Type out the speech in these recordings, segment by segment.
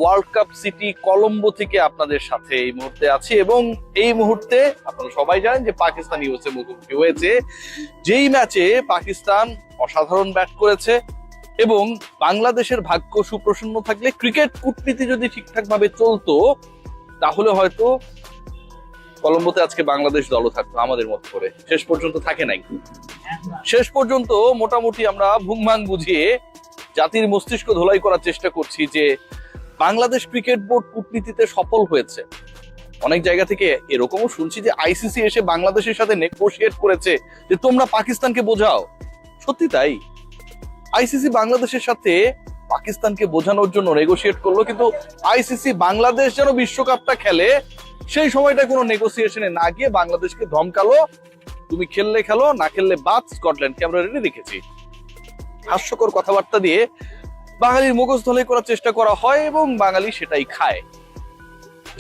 World cup city Colombo থেকে আপনাদের সাথে এই মুহূর্তে আছি এবং এই মুহূর্তে আপনারা সবাই জানেন যে পাকিস্তান ইউএসএ মুখোমুখি হয়েছে। যেই ম্যাচে পাকিস্তান অসাধারণ ব্যাট করেছে এবং বাংলাদেশের ভাগ্য সুপ্রসন্ন থাকলে, ক্রিকেট কূটনীতি যদি ঠিকঠাক ভাবে চলতো, তাহলে হয়তো কলম্বোতে আজকে বাংলাদেশ দলও থাকতো আমাদের মত করে। শেষ পর্যন্ত থাকে নাই। শেষ পর্যন্ত মোটামুটি আমরা ভুংভাং বুঝিয়ে জাতির মস্তিষ্ক ধোলাই করার চেষ্টা করছি যে বাংলাদেশ ক্রিকেট বোর্ড কূটনীতিতে সফল হয়েছে। অনেক জায়গা থেকে এরকমও শুনছি যে আইসিসি এসে বাংলাদেশের সাথে নেগোশিয়েট করেছে যে তোমরা পাকিস্তানকে বোঝাও। সত্যি তাই, আইসিসি বাংলাদেশের সাথে পাকিস্তানকে বোঝানোর জন্য নেগোশিয়েট করলো, কিন্তু আইসিসি বাংলাদেশ যেন বিশ্বকাপটা খেলে সেই সময়টা কোনো নেগোসিয়েশনে না গিয়ে বাংলাদেশকে ধমকালো, তুমি খেললে খেলো, না খেললে বাদ। স্কটল্যান্ডকে আমরা রেডি দেখেছি। হাস্যকর কথাবার্তা দিয়ে বাঙালির মগজ ধলাই করার চেষ্টা করা হয় এবং বাঙালি সেটাই খায়।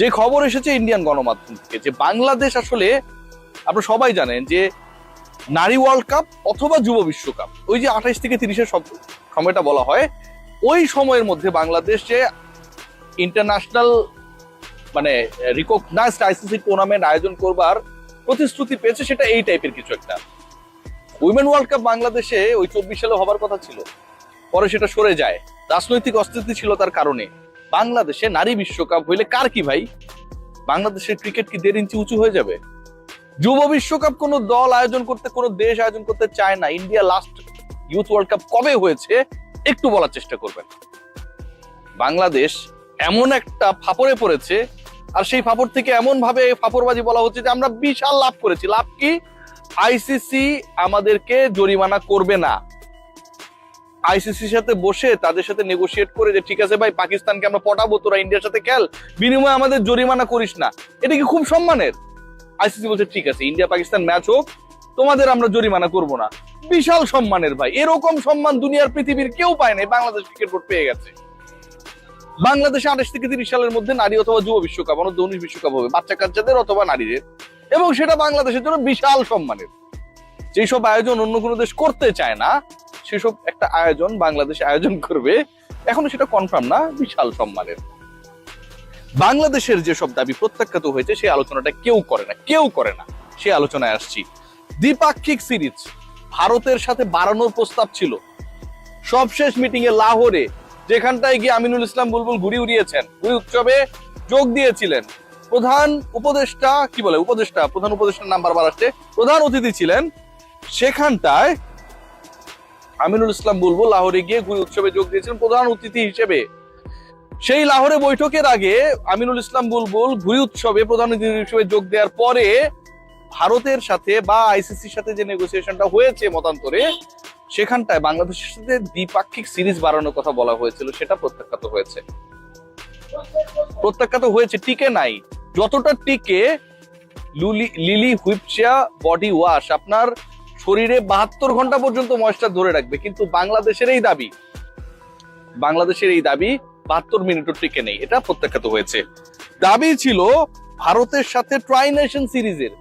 যে খবর এসেছে ইন্ডিয়ান গণমাধ্যম থেকে যে বাংলাদেশ আসলে, আপনারা সবাই জানেন যে নারী ওয়ার্ল্ড কাপ অথবা যুব বিশ্বকাপ, ওই যে 28 থেকে 30-এর সময়টা বলা হয়, ওই সময়ের মধ্যে বাংলাদেশ যে ইন্টারন্যাশনাল মানে রিকগনাইজড আইসিসি টুর্নামেন্ট আয়োজন করবার প্রতিশ্রুতি পেয়েছে, সেটা এই টাইপের কিছু একটা। উইমেন ওয়ার্ল্ড কাপ বাংলাদেশে ওই 24 সালে হবার কথা ছিল, পরে সেটা সরে যায়। রাজনৈতিক অস্থিতিশীলতার কারণে বাংলাদেশে নারী বিশ্বকাপ হইলে কার কি ভাই? বাংলাদেশের ক্রিকেট কি 1.5 ইঞ্চি উঁচু হয়ে যাবে? যুব বিশ্বকাপ কোন দল আয়োজন করতে, কোন দেশ আয়োজন করতে চায় না। India last youth world cup কবে হয়েছে একটু বলার চেষ্টা করবেন। বাংলাদেশ এমন একটা ফাপড়ে পড়েছে, আর সেই ফাপড় থেকে এমন ভাবে ফাপড়বাজি বলা হচ্ছে যে আমরা বিশাল লাভ করেছি। লাভ কি? আইসিসি আমাদেরকে জরিমানা করবে না। আইসিসির সাথে বসে তাদের সাথে নেগোশিয়েট করে যে ঠিক আছে ভাই, পাকিস্তানকে আমরা পটাবো, তোরা ইন্ডিয়ার সাথে খেল, বিনিময়ে আমাদের জরিমানা করিস না। এটা কি খুব সম্মানের? আইসিসি বলছে ঠিক আছে, ইন্ডিয়া পাকিস্তান ম্যাচ হোক, তোমাদের আমরা জরিমানা করব না। বিশাল সম্মানের ভাই। এরকম সম্মান দুনিয়ার পৃথিবীর কেউ পায় নাই, বাংলাদেশ ক্রিকেট বোর্ড পেয়ে গেছে। বাংলাদেশে 28 থেকে 30 সালের মধ্যে নারী অথবা যুব বিশ্বকাপ, অনূর্ধ্ব 19 বিশ্বকাপ হবে, বাচ্চা কাচ্চাদের অথবা নারীদের, এবং সেটা বাংলাদেশের জন্য বিশাল সম্মানের। যেসব আয়োজন অন্য কোনো দেশ করতে চায় না, সেসব একটা আয়োজন বাংলাদেশ আয়োজন করবে, এখনো সেটা কনফার্ম না, বিশাল সম্মানের। বাংলাদেশের যেসব দাবি প্রত্যাখ্যাত হয়েছে সেই আলোচনাটা কেউ করে না। সেই আলোচনায় আসছি। দ্বিপাক্ষিক সিরিজ ভারতের সাথে বাড়ানোর প্রস্তাব ছিল। সবশেষ মিটিং এ লাহোরে, যেখানটায় গিয়ে আমিনুল ইসলাম বুলবুল ঘুড়ি উড়িয়েছেন, ঘুড়ি উৎসবে যোগ দিয়েছিলেন প্রধান উপদেষ্টার নাম বারবার আসছে, প্রধান অতিথি ছিলেন। সেখানটায় আমিনুল ইসলাম বুলবুল লাহোরে গিয়ে ঘুড়ি উৎসবে যোগ দিয়েছিলেন প্রধান অতিথি হিসেবে। সেই লাহোরে বৈঠকের আগে আমিনুল ইসলাম বুলবুল ঘুড়ি উৎসবে প্রধান অতিথি হিসেবে যোগ দেওয়ার পরে ভারতের সাথে বা আইসিসির সাথে যে নেগোসিয়েশনটা হয়েছে মতান্তরে, সেখানটায় বাংলাদেশের সাথে দ্বিপাক্ষিক সিরিজ বাড়ানোর কথা বলা হয়েছিল, সেটা প্রত্যাখ্যাত হয়েছে। টিকে নাই। যতটা টিকে লিলি হুইপচিয়া বডি ওয়াশ আপনার শরীরে 72 ঘন্টা পর্যন্ত ময়েশ্চার ধরে রাখবে, কিন্তু বাংলাদেশের এই দাবি 72 মিনিটও টিকে নেই। এটা প্রত্যাখ্যাত হয়েছে। দাবি ছিল ভারতের সাথে ট্রাই নেশন সিরিজের,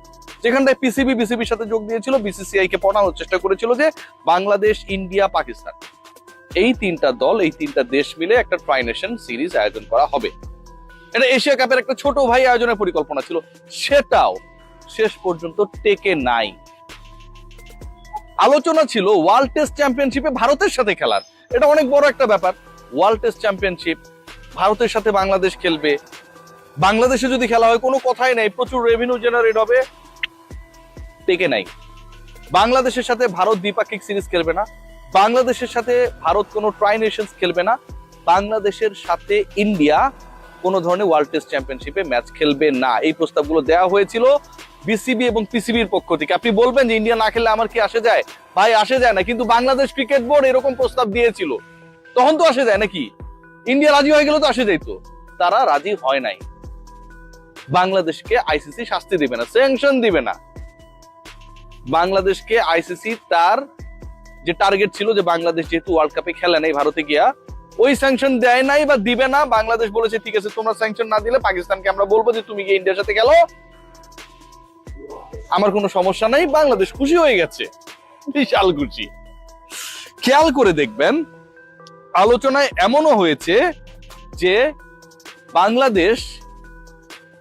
যেখানটায় বিসিবির সাথে যোগ দিয়েছিল, বিসিসিআই কে পটানোর চেষ্টা করেছিল যে বাংলাদেশ, ইন্ডিয়া, পাকিস্তান এই 3টা দল, এই 3টা দেশ মিলে একটা ট্রাই নেশন সিরিজ আয়োজন করা হবে। এটা এশিয়া কাপের একটা ছোট ভাই আয়োজনের পরিকল্পনা ছিল, সেটাও শেষ পর্যন্ত টেকে নাই। আলোচনা ছিল ওয়ার্ল্ড টেস্ট চ্যাম্পিয়নশিপে ভারতের সাথে খেলার। এটা অনেক বড় একটা ব্যাপার। ওয়ার্ল্ড টেস্ট চ্যাম্পিয়নশিপ ভারতের সাথে বাংলাদেশ খেলবে। বাংলাদেশে যদি খেলা হয় কোনো কথাই নাই, প্রচুর রেভিনিউ জেনারেট হবে। টেকে নাই। বাংলাদেশের সাথে ভারত দ্বিপাক্ষিক সিরিজ খেলবে না, বাংলাদেশের সাথে ভারত কোনো ট্রাই নেশনস খেলবে না, বাংলাদেশের সাথে ইন্ডিয়া কোনো ধরনের ওয়ার্ল্ড টেস্ট চ্যাম্পিয়নশিপে ম্যাচ খেলবে না। এই প্রস্তাবগুলো দেওয়া হয়েছিল বিসিবি এবং পিসিবির পক্ষ থেকে। আপনি বলবেন যে ইন্ডিয়া না খেললে আমার কি আসে যায়? ভাই, আসে যায় না, কিন্তু বাংলাদেশ ক্রিকেট বোর্ড এরকম প্রস্তাব দিয়েছিল, তখন তো আসে যায় নাকি? ইন্ডিয়া রাজি হয়ে গেল তো আসে যাইতো। তারা রাজি হয় নাই। বাংলাদেশকে আইসিসি শাস্তি দিবে না, স্যাংশন দিবে না। বাংলাদেশকে আইসিসি তার যে টার্গেট ছিল যে বাংলাদেশ যেহেতু ওয়ার্ল্ড কাপে খেলে নাই ভারতে গিয়া, ওই স্যাংশন দেয় নাই বা দিবে না। বাংলাদেশ বলেছে ঠিক আছে, তোমরা স্যাংশন না দিলে পাকিস্তানকে আমরা বলবো যে তুমি গিয়ে ইন্ডিয়ার সাথে খেলো, আমার কোনো সমস্যা নাই। বাংলাদেশ খুশি হয়ে গেছে, বিশাল খুশি। খেয়াল করে দেখবেন আলোচনায় এমনও হয়েছে যে বাংলাদেশ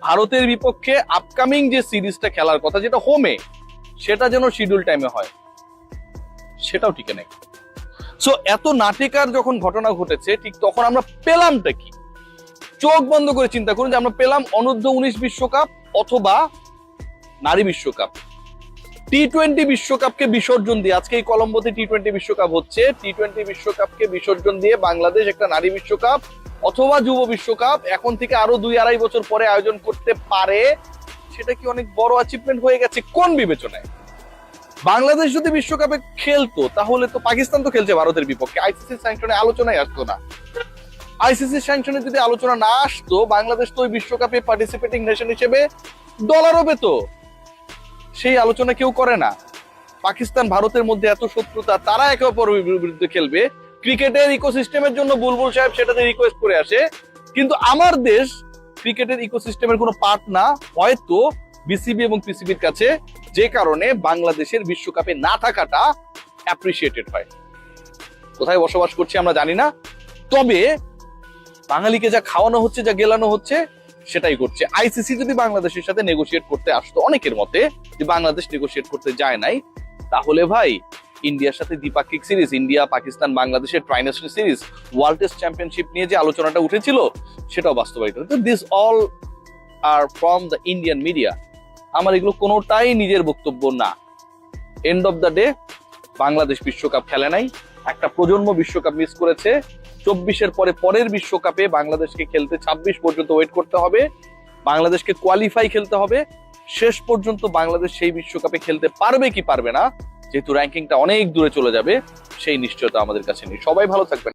ভারতের বিপক্ষে আপকামিং যে সিরিজটা খেলার কথা, যেটা হোমে, সেটা যেন শিডিউল টাইমে হয়, সেটাও টিকে নেই। সো এত নাটিকার যখন ঘটনা ঘটেছে, ঠিক তখন আমরা পেলামটা কি? চোখ বন্ধ করে চিন্তা করুন যে আমরা পেলাম অনূর্ধ্ব-19 বিশ্বকাপ অথবা নারী বিশ্বকাপ। টি-20 বিশ্বকাপকে বিসর্জন দিয়ে, আজকে এই কলম্বোতে টি-20 বিশ্বকাপ হচ্ছে, টি-20 বিশ্বকাপকে বিসর্জন দিয়ে বাংলাদেশ একটা নারী বিশ্বকাপ অথবা যুব বিশ্বকাপ এখন থেকে আরো 2-2.5 বছর পরে আয়োজন করতে পারে। সেটা কি অনেক বড় অ্যাচিভমেন্ট হয়ে গেছে কোন বিবেচনায়? বাংলাদেশ যদি বিশ্বকাপে খেলতো তাহলে তো, পাকিস্তান তো খেলছে ভারতের বিপক্ষে, আইসিসি স্যাংশনে আলোচনায় আসতো না। আইসিসি স্যাংশনে যদি আলোচনা না আসতো, বাংলাদেশ তো ওই বিশ্বকাপে পার্টিসিপেটিং নেশন হিসেবে ডলারও পেত। সেই আলোচনা কেউ করে না। পাকিস্তান ভারতের মধ্যে এত শত্রুতা, তারা একে অপরের বিরুদ্ধে খেলবে। ক্রিকেটের ইকোসিস্টেমের জন্য বুলবুল সাহেব সেটাতে রিকোয়েস্ট করে আসে, কিন্তু আমার দেশ ক্রিকেটের ইকোসিস্টেমের কোনো পার্ট না, হয়তো বিসিবি এবং পিসিবির কাছে, যে কারণে বাংলাদেশের বিশ্বকাপে না থাকাটা অ্যাপ্রিসিয়েটেড হয়। কোথায় বসবাস করছি আমরা জানি না, তবে বাঙালিকে যা খাওয়ানো হচ্ছে, যা গেলানো হচ্ছে, সেটাই করছে। আইসিসি যদি বাংলাদেশের সাথে নেগোশিয়েট করতে আসতো, অনেকের মতে যে বাংলাদেশ নেগোশিয়েট করতে যায় নাই, তাহলে ভাই ইন্ডিয়ার সাথে দ্বিপাক্ষিক সিরিজ, ইন্ডিয়া পাকিস্তান বাংলাদেশের ট্রাইনেশনাল সিরিজ, ওয়ার্ল্ড টেস্ট চ্যাম্পিয়নশিপ নিয়ে যে আলোচনাটা উঠেছিল, সেটাও বাস্তবায়িত হতো। This all are from the Indian media. আমার এগুলো কোনোটাই নিজের বক্তব্য না। End of the day, Bangladesh বিশ্বকাপ খেলে নাই, একটা প্রজন্ম বিশ্বকাপ মিস করেছে। 24-এর পরে পরের বিশ্বকাপে বাংলাদেশকে খেলতে 26 পর্যন্ত ওয়েট করতে হবে, বাংলাদেশকে কোয়ালিফাই খেলতে হবে। শেষ পর্যন্ত বাংলাদেশ সেই বিশ্বকাপে খেলতে পারবে কি পারবে না, যেহেতু র্যাঙ্কিংটা অনেক দূরে চলে যাবে, সেই নিশ্চয়তা আমাদের কাছে নেই। সবাই ভালো থাকবেন।